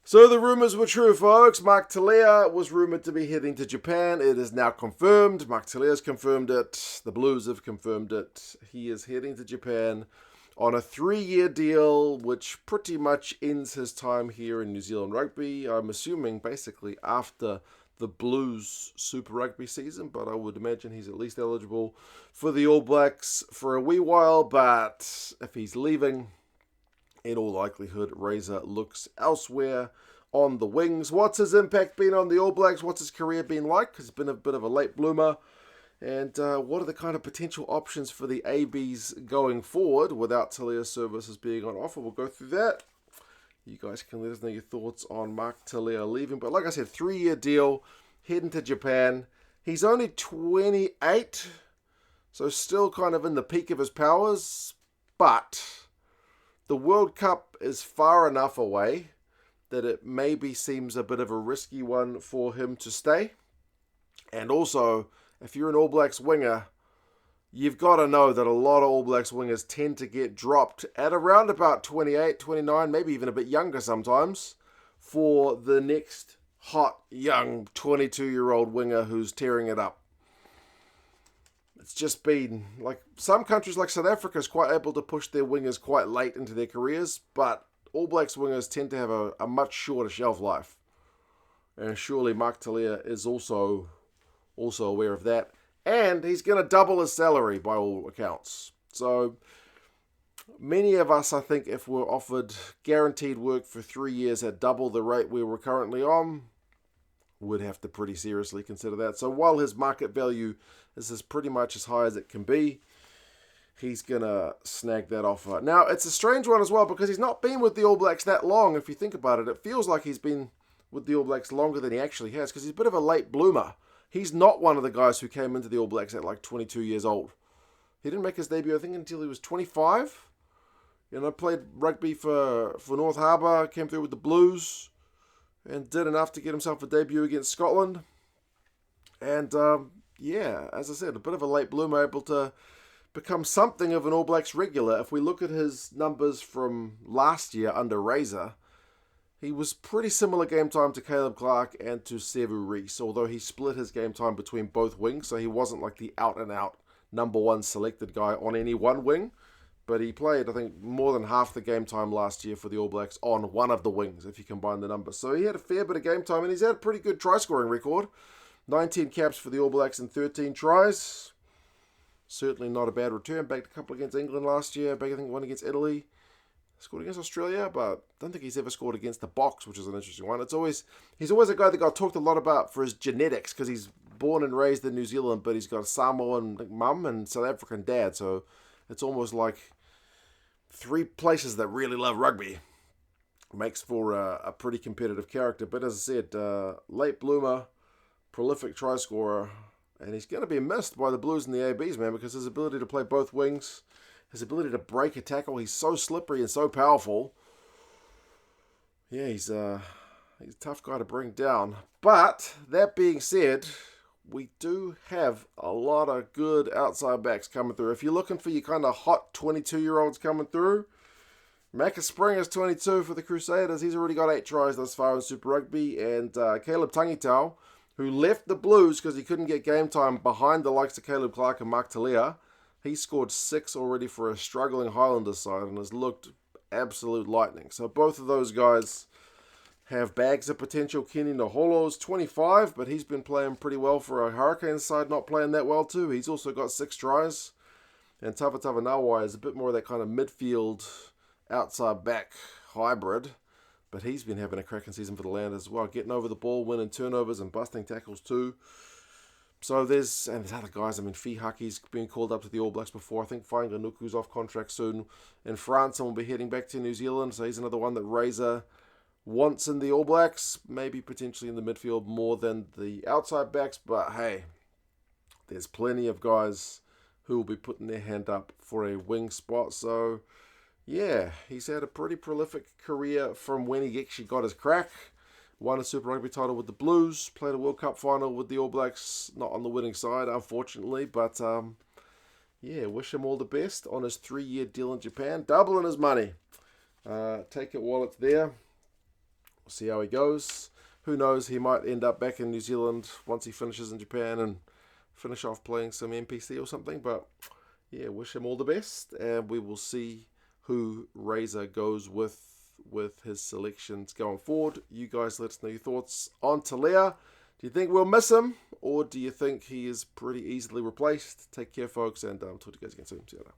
So the rumours were true, folks. Mark Telea was rumoured to be heading to Japan. It is now confirmed. Mark Telea's confirmed it. The Blues have confirmed it. He is heading to Japan on a 3-year deal, which pretty much ends his time here in New Zealand rugby. I'm assuming basically after the Blues Super Rugby season, but I would imagine he's at least eligible for the All Blacks for a wee while. But if he's leaving, in all likelihood, Razor looks elsewhere on the wings. What's his impact been on the All Blacks? What's his career been like? Because he's been a bit of a late bloomer. And what are the kind of potential options for the ABs going forward without Telea's services being on offer? We'll go through that. You guys can let us know your thoughts on Mark Telea leaving. But like I said, 3-year deal, heading to Japan. He's only 28, so still kind of in the peak of his powers. But the World Cup is far enough away that it maybe seems a bit of a risky one for him to stay. And also, if you're an All Blacks winger, you've got to know that a lot of All Blacks wingers tend to get dropped at around about 28, 29, maybe even a bit younger sometimes, for the next hot, young 22-year-old winger who's tearing it up. It's just been, like, some countries like South Africa is quite able to push their wingers quite late into their careers, but All Blacks wingers tend to have a much shorter shelf life. And surely Mark Telea is also aware of that. And he's going to double his salary by all accounts. So many of us, I think, if we're offered guaranteed work for 3 years at double the rate we were currently on, would have to pretty seriously consider that. So while his market value is pretty much as high as it can be, he's going to snag that offer. Now, it's a strange one as well because he's not been with the All Blacks that long, if you think about it. It feels like he's been with the All Blacks longer than he actually has because he's a bit of a late bloomer. He's not one of the guys who came into the All Blacks at like 22 years old. He didn't make his debut, I think, until he was 25. Played rugby for North Harbour, came through with the Blues, and did enough to get himself a debut against Scotland. And, as I said, a bit of a late bloomer, able to become something of an All Blacks regular. If we look at his numbers from last year under Razor, he was pretty similar game time to Caleb Clarke and to Sevu Reece, although he split his game time between both wings, so he wasn't like the out-and-out number one selected guy on any one wing. But he played, I think, more than half the game time last year for the All Blacks on one of the wings, if you combine the numbers. So he had a fair bit of game time, and he's had a pretty good try-scoring record. 19 caps for the All Blacks and 13 tries. Certainly not a bad return. Backed a couple against England last year. Back, I think, one against Italy. Scored against Australia, but I don't think he's ever scored against the Box, which is an interesting one. He's always a guy that got talked a lot about for his genetics, because he's born and raised in New Zealand, but he's got a Samoan mum and South African dad, so it's almost like 3 places that really love rugby. Makes for a pretty competitive character. But as I said, late bloomer, prolific try scorer, and he's going to be missed by the Blues and the ABs, man, because his ability to play both wings, his ability to break a tackle, he's so slippery and so powerful. Yeah, he's a tough guy to bring down. But that being said, we do have a lot of good outside backs coming through. If you're looking for your kind of hot 22-year-olds coming through, Macca Springer's 22 for the Crusaders. He's already got 8 tries thus far in Super Rugby. And Caleb Tangitau, who left the Blues because he couldn't get game time behind the likes of Caleb Clarke and Mark Telea, he scored 6 already for a struggling Highlanders side and has looked absolute lightning. So both of those guys have bags of potential. Kenny Naholo's 25, but he's been playing pretty well for a Hurricanes side, not playing that well too. He's also got 6 tries. And Tavatawa Nawai is a bit more of that kind of midfield, outside back hybrid. But he's been having a cracking season for the Land as well. Getting over the ball, winning turnovers and busting tackles too. So there's other guys. I mean, Fihaki's been called up to the All Blacks before. I think Fainganuku's off contract soon in France and will be heading back to New Zealand. So he's another one that Razor wants in the All Blacks. Maybe potentially in the midfield more than the outside backs. But hey, there's plenty of guys who will be putting their hand up for a wing spot. So yeah, he's had a pretty prolific career from when he actually got his crack. Won a Super Rugby title with the Blues, played a World Cup final with the All Blacks, not on the winning side, unfortunately, but wish him all the best on his 3-year deal in Japan, doubling his money. Take it while it's there. We'll see how he goes. Who knows, he might end up back in New Zealand once he finishes in Japan and finish off playing some NPC or something. But yeah, wish him all the best, and we will see who Razor goes with his selections going forward. You guys let us know your thoughts on Tele'a. Do you think we'll miss him, or do you think he is pretty easily replaced? Take care, folks, and talk to you guys again soon. See you later.